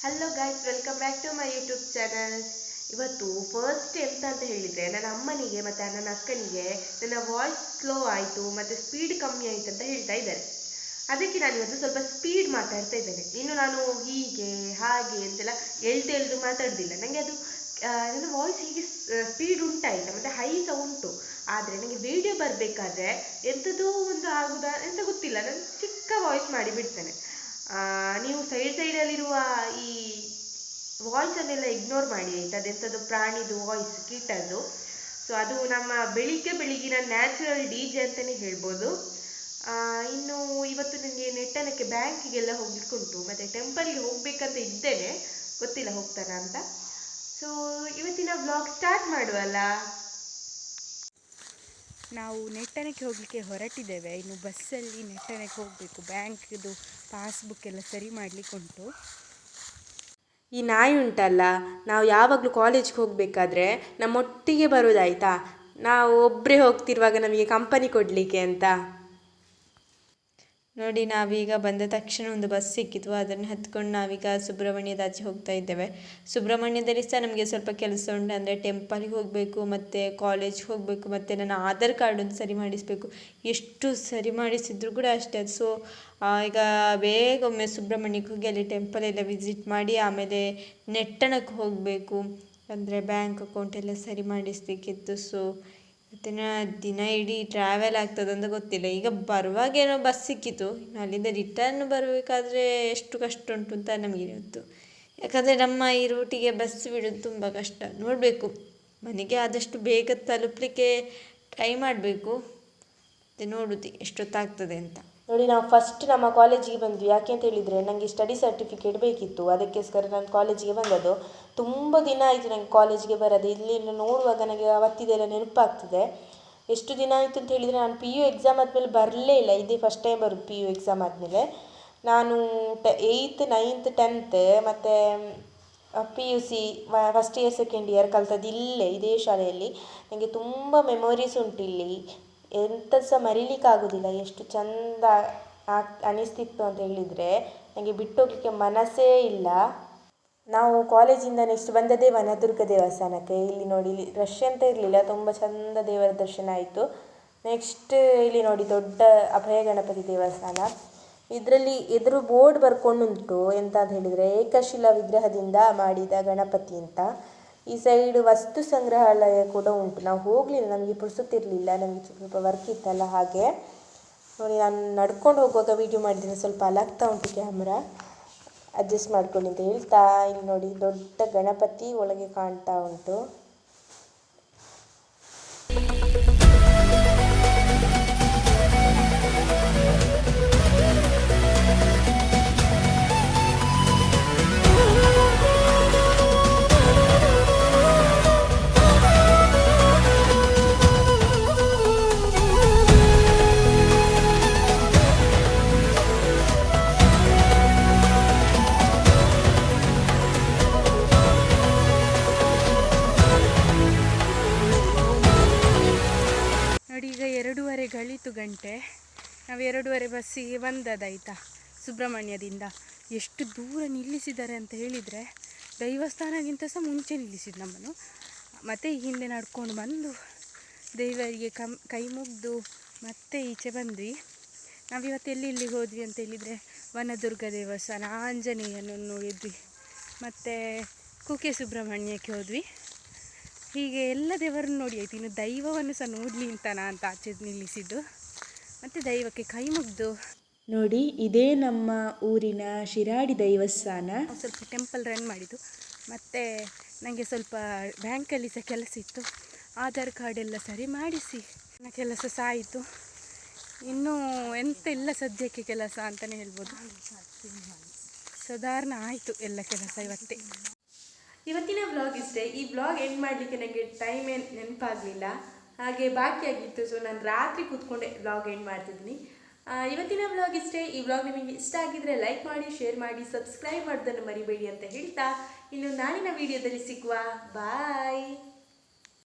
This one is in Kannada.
Hello guys, welcome back to my YouTube channel. ಇವತ್ತು ಫಸ್ಟ್ ಎಂತ ಅಂತ ಹೇಳಿದರೆ, ನನ್ನ ಅಮ್ಮನಿಗೆ ಮತ್ತು ನನ್ನ ಅಕ್ಕನಿಗೆ ನನ್ನ ವಾಯ್ಸ್ ಸ್ಲೋ ಆಯಿತು ಮತ್ತು ಸ್ಪೀಡ್ ಕಮ್ಮಿ ಆಯಿತು ಅಂತ ಹೇಳ್ತಾ ಇದ್ದಾರೆ. ಅದಕ್ಕೆ ನಾನು ಇವತ್ತು ಸ್ವಲ್ಪ ಸ್ಪೀಡ್ ಮಾತಾಡ್ತಾ ಇದ್ದೇನೆ. ಇನ್ನು ನಾನು ಹೀಗೆ ಹಾಗೆ ಅಂತೆಲ್ಲ ಎಳ್ದು ಮಾತಾಡೋದಿಲ್ಲ. ನನಗೆ ಅದು ನನ್ನ ವಾಯ್ಸ್ ಹೀಗೆ ಸ್ಪೀಡ್ ಉಂಟಾಯಿತು ಮತ್ತು ಹೈ ಸಹ ಉಂಟು. ಆದರೆ ನನಗೆ ವಿಡಿಯೋ ಬರಬೇಕಾದ್ರೆ ಎಂಥದೋ ಒಂದು ಆಗುದಾ ಎಂತ ಗೊತ್ತಿಲ್ಲ, ನಾನು ಚಿಕ್ಕ ವಾಯ್ಸ್ ಮಾಡಿ ಬಿಡ್ತೇನೆ. ನೀವು ಸೈಡಲ್ಲಿರುವ ಈ ವಾಯ್ಸನ್ನೆಲ್ಲ ಇಗ್ನೋರ್ ಮಾಡಿ ಆಯಿತು. ಅದೆಂಥದ್ದು ಪ್ರಾಣಿದು ವಾಯ್ಸ್, ಕೀಟದ್ದು. ಸೊ ಅದು ನಮ್ಮ ಬೆಳಿಗ್ಗಿನ ನ್ಯಾಚುರಲ್ DJ ಅಂತಲೇ ಹೇಳ್ಬೋದು. ಇನ್ನು ಇವತ್ತು ನನಗೆ ನೆಟ್ಟನಕ್ಕೆ ಬ್ಯಾಂಕಿಗೆಲ್ಲ ಹೋಗ್ಲಿಕ್ಕೆ ಉಂಟು ಮತ್ತು ಟೆಂಪಲ್ಗೆ ಹೋಗ್ಬೇಕಂತ ಇದ್ದೇನೆ, ಗೊತ್ತಿಲ್ಲ ಹೋಗ್ತಾರಾ ಅಂತ. ಸೊ ಇವತ್ತಿನ ವ್ಲಾಗ್ ಸ್ಟಾರ್ಟ್ ಮಾಡುವಲ್ಲ. ನಾವು ನೆಟ್ಟಣಕ್ಕೆ ಹೋಗಲಿಕ್ಕೆ ಹೊರಟಿದ್ದೇವೆ. ಇನ್ನು ಬಸ್ಸಲ್ಲಿ ನೆಟ್ಟಣಕ್ಕೆ ಹೋಗಬೇಕು. ಬ್ಯಾಂಕ್ದು ಪಾಸ್ಬುಕ್ ಎಲ್ಲ ಸರಿ ಮಾಡಲಿಕ್ಕೆ ಉಂಟು. ಈ ನಾಯಿ ಉಂಟಲ್ಲ, ನಾವು ಯಾವಾಗಲೂ ಕಾಲೇಜ್ಗೆ ಹೋಗಬೇಕಾದ್ರೆ ನಮ್ಮೊಟ್ಟಿಗೆ ಬರೋದಾಯ್ತಾ. ನಾವು ಒಬ್ಬರೇ ಹೋಗ್ತಿರುವಾಗ ನಮಗೆ ಕಂಪನಿ ಕೊಡಲಿಕ್ಕೆ ಅಂತ. ನೋಡಿ, ನಾವೀಗ ಬಂದ ತಕ್ಷಣ ಒಂದು ಬಸ್ ಸಿಕ್ಕಿತು. ಅದನ್ನು ಹತ್ಕೊಂಡು ನಾವೀಗ ಸುಬ್ರಹ್ಮಣ್ಯದ ಆಚೆ ಹೋಗ್ತಾ ಇದ್ದೇವೆ. ಸುಬ್ರಹ್ಮಣ್ಯದಲ್ಲಿ ಸಹ ನಮಗೆ ಸ್ವಲ್ಪ ಕೆಲಸ ಉಂಟು. ಅಂದರೆ ಟೆಂಪಲ್ಗೆ ಹೋಗಬೇಕು ಮತ್ತು ಕಾಲೇಜ್ಗೆ ಹೋಗಬೇಕು ಮತ್ತು ನನ್ನ ಆಧಾರ್ ಕಾರ್ಡನ್ನು ಸರಿ ಮಾಡಿಸಬೇಕು. ಎಷ್ಟು ಸರಿ ಮಾಡಿಸಿದ್ರು ಕೂಡ ಅಷ್ಟೇ. ಸೊ ಈಗ ಬೇಗ ಒಮ್ಮೆ ಸುಬ್ರಹ್ಮಣ್ಯಕ್ಕೆ ಹೋಗಿ ಅಲ್ಲಿ ಟೆಂಪಲ್ ಎಲ್ಲ ವಿಸಿಟ್ ಮಾಡಿ ಆಮೇಲೆ ನೆಟ್ಟಣಕ್ಕೆ ಹೋಗಬೇಕು. ಅಂದರೆ ಬ್ಯಾಂಕ್ ಅಕೌಂಟ್ ಎಲ್ಲ ಸರಿ ಮಾಡಿಸ್ಬೇಕಿತ್ತು. ಸೊ ಮತ್ತು ದಿನ ಇಡೀ ಟ್ರಾವೆಲ್ ಆಗ್ತದೆ ಅಂತ ಗೊತ್ತಿಲ್ಲ. ಈಗ ಬರುವಾಗ ಏನೋ ಬಸ್ ಸಿಕ್ಕಿತು. ಅಲ್ಲಿಂದ ರಿಟರ್ನ್ ಬರಬೇಕಾದ್ರೆ ಎಷ್ಟು ಕಷ್ಟ ಉಂಟು ಅಂತ ನಮಗೆ ಗೊತ್ತು. ಯಾಕಂದರೆ ನಮ್ಮ ಈ ರೂಟಿಗೆ ಬಸ್ ಬಿಡೋದು ತುಂಬ ಕಷ್ಟ. ನೋಡಬೇಕು, ಮನೆಗೆ ಆದಷ್ಟು ಬೇಗ ತಲುಪಲಿಕ್ಕೆ ಟ್ರೈ ಮಾಡಬೇಕು. ಮತ್ತು ನೋಡೋದು ಎಷ್ಟೊತ್ತಾಗ್ತದೆ ಅಂತ. ನೋಡಿ, ನಾವು ಫಸ್ಟ್ ನಮ್ಮ ಕಾಲೇಜಿಗೆ ಬಂದ್ವಿ. ಯಾಕೆ ಅಂತ ಹೇಳಿದರೆ, ನನಗೆ ಸ್ಟಡಿ ಸರ್ಟಿಫಿಕೇಟ್ ಬೇಕಿತ್ತು. ಅದಕ್ಕೋಸ್ಕರ ನಾನು ಕಾಲೇಜಿಗೆ ಬಂದದ್ದು. ತುಂಬ ದಿನ ಆಯಿತು ನನಗೆ ಕಾಲೇಜಿಗೆ ಬರೋದು. ಇಲ್ಲಿ ನೋಡುವಾಗ ನನಗೆ ಅವತ್ತಿದೆಲ್ಲ ನೆನಪಾಗ್ತದೆ. ಎಷ್ಟು ದಿನ ಆಯಿತು ಅಂತ ಹೇಳಿದರೆ, ನಾನು PU ಎಕ್ಸಾಮ್ ಆದಮೇಲೆ ಬರಲೇ ಇಲ್ಲ. ಇದೇ ಫಸ್ಟ್ ಟೈಮ್ ಬರೋದು PU ಎಕ್ಸಾಮ್ ಆದಮೇಲೆ. ನಾನು 8th 9th 10th ಮತ್ತು PUC first year second year ಕಲ್ತದ್ದು ಇದೇ ಶಾಲೆಯಲ್ಲಿ. ನನಗೆ ತುಂಬ ಮೆಮೊರೀಸ್ ಉಂಟು ಇಲ್ಲಿ. ಎಂಥ ಸಹ ಮರೀಲಿಕ್ಕಾಗೋದಿಲ್ಲ. ಎಷ್ಟು ಚೆಂದ ಅನಿಸ್ತಿತ್ತು ಅಂತ ಹೇಳಿದರೆ, ನನಗೆ ಬಿಟ್ಟು ಹೋಗಲಿಕ್ಕೆ ಮನಸ್ಸೇ ಇಲ್ಲ. ನಾವು ಕಾಲೇಜಿಂದ ನೆಕ್ಸ್ಟ್ ಬಂದದೇ ವನದುರ್ಗ ದೇವಸ್ಥಾನಕ್ಕೆ. ಇಲ್ಲಿ ನೋಡಿ, ಇಲ್ಲಿ ರಶ್ ಅಂತ ಇರಲಿಲ್ಲ, ತುಂಬ ಚೆಂದ ದೇವರ ದರ್ಶನ ಆಯಿತು. ನೆಕ್ಸ್ಟ್ ಇಲ್ಲಿ ನೋಡಿ, ದೊಡ್ಡ ಅಭಯ ಗಣಪತಿ ದೇವಸ್ಥಾನ. ಇದರಲ್ಲಿ ಎದುರು ಬೋರ್ಡ್ ಬರ್ಕೊಂಡುಂಟು. ಎಂತ ಅಂತ ಹೇಳಿದರೆ, ಏಕಶಿಲಾ ವಿಗ್ರಹದಿಂದ ಮಾಡಿದ ಗಣಪತಿ ಅಂತ. ಈ ಸೈಡ್ ವಸ್ತು ಸಂಗ್ರಹಾಲಯ ಕೂಡ ಉಂಟು. ನಾವು ಹೋಗಲಿಲ್ಲ, ನಮಗೆ ಪುರ್ಸೊತ್ತಿರಲಿಲ್ಲ, ನಮಗೆ ಸ್ವಲ್ಪ ವರ್ಕ್ ಇತ್ತಲ್ಲ ಹಾಗೆ. ನೋಡಿ, ನಾನು ನಡ್ಕೊಂಡು ಹೋಗುವಾಗ ವೀಡಿಯೋ ಮಾಡಿದ್ದೀನಿ. ಸ್ವಲ್ಪ ಅಲಾಗ್ತಾ ಉಂಟು ಕ್ಯಾಮ್ರಾ, ಅಡ್ಜಸ್ಟ್ ಮಾಡ್ಕೊಳ್ಳಿ ಅಂತ ಹೇಳ್ತಾ. ಇಲ್ಲಿ ನೋಡಿ, ದೊಡ್ಡ ಗಣಪತಿ ಒಳಗೆ ಕಾಣ್ತಾ ಉಂಟು. ನೋಡಿ, ಈಗ 2:30 ಗಳಿತು ಗಂಟೆ. ನಾವು 2:30 ಬಸ್ಸಿಗೆ ಬಂದದಾಯ್ತಾ ಸುಬ್ರಹ್ಮಣ್ಯದಿಂದ. ಎಷ್ಟು ದೂರ ನಿಲ್ಲಿಸಿದ್ದಾರೆ ಅಂತ ಹೇಳಿದರೆ, ದೈವಸ್ಥಾನಕ್ಕಿಂತ ಸಹ ಮುಂಚೆ ನಿಲ್ಲಿಸಿದ್ದು ನಮ್ಮನ್ನು. ಮತ್ತು ಹಿಂದೆ ನಡ್ಕೊಂಡು ಬಂದು ದೇವರಿಗೆ ಕೈ ಮುಗಿದು ಮತ್ತೆ ಈಚೆ ಬಂದ್ವಿ. ನಾವಿವತ್ತು ಎಲ್ಲಿಗೆ ಹೋದ್ವಿ ಅಂತ ಹೇಳಿದರೆ, ವನದುರ್ಗ ದೇವಸ್ಥಾನ, ಆಂಜನೇಯನನ್ನು ನೋಡಿದ್ವಿ, ಮತ್ತು ಕುಕ್ಕೆ ಸುಬ್ರಹ್ಮಣ್ಯಕ್ಕೆ ಹೋದ್ವಿ. ಹೀಗೆ ಎಲ್ಲ ದೇವರನ್ನು ನೋಡಿ ಆಯ್ತು. ಇನ್ನು ದೈವವನ್ನು ಸಹ ನೋಡಲಿ ಅಂತ ಆಚೆ ನಿಲ್ಲಿಸಿದ್ದು. ಮತ್ತು ದೈವಕ್ಕೆ ಕೈ ಮುಗಿದು ನೋಡಿ, ಇದೇ ನಮ್ಮ ಊರಿನ ಶಿರಾಡಿ ದೇವಸ್ಥಾನ. ಸ್ವಲ್ಪ ಟೆಂಪಲ್ ರನ್ ಮಾಡಿದ್ದು. ಮತ್ತು ನನಗೆ ಸ್ವಲ್ಪ ಬ್ಯಾಂಕಲ್ಲಿ ಸಹ ಕೆಲಸ ಇತ್ತು. ಆಧಾರ್ ಕಾರ್ಡ್ ಎಲ್ಲ ಸರಿ ಮಾಡಿಸಿ ನನ್ನ ಕೆಲಸ ಸಹ ಆಯಿತು. ಇನ್ನೂ ಎಂತ ಇಲ್ಲ ಸದ್ಯಕ್ಕೆ ಕೆಲಸ ಅಂತಲೇ ಹೇಳ್ಬೋದು. ಸಾಧಾರಣ ಆಯಿತು ಎಲ್ಲ ಕೆಲಸ ಇವತ್ತೇ. ಇವತ್ತಿನ ವ್ಲಾಗ್ ಇಷ್ಟೇ. ಈ ವ್ಲಾಗ್ ಎಂಡ್ ಮಾಡಲಿಕ್ಕೆ ನನಗೆ ಟೈಮ್ ಏನು ನೆನಪಾಗಲಿಲ್ಲ, ಹಾಗೆ ಬಾಕಿ ಆಗಿತ್ತು. ಸೊ ನಾನು ರಾತ್ರಿ ಕೂತ್ಕೊಂಡೆ ವ್ಲಾಗ್ ಎಂಡ್ ಮಾಡ್ತಿದ್ದೀನಿ. ಇವತ್ತಿನ ವ್ಲಾಗ್ ಇಷ್ಟೇ. ಈ ವ್ಲಾಗ್ ನಿಮಗೆ ಇಷ್ಟ ಆಗಿದ್ರೆ ಲೈಕ್ ಮಾಡಿ, ಶೇರ್ ಮಾಡಿ, ಸಬ್ಸ್ಕ್ರೈಬ್ ಮಾಡೋದನ್ನು ಮರಿಬೇಡಿ ಅಂತ ಹೇಳ್ತಾ, ಇನ್ನು ನಾಳಿನ ವಿಡಿಯೋದಲ್ಲಿ ಸಿಗುವ. ಬಾಯ್.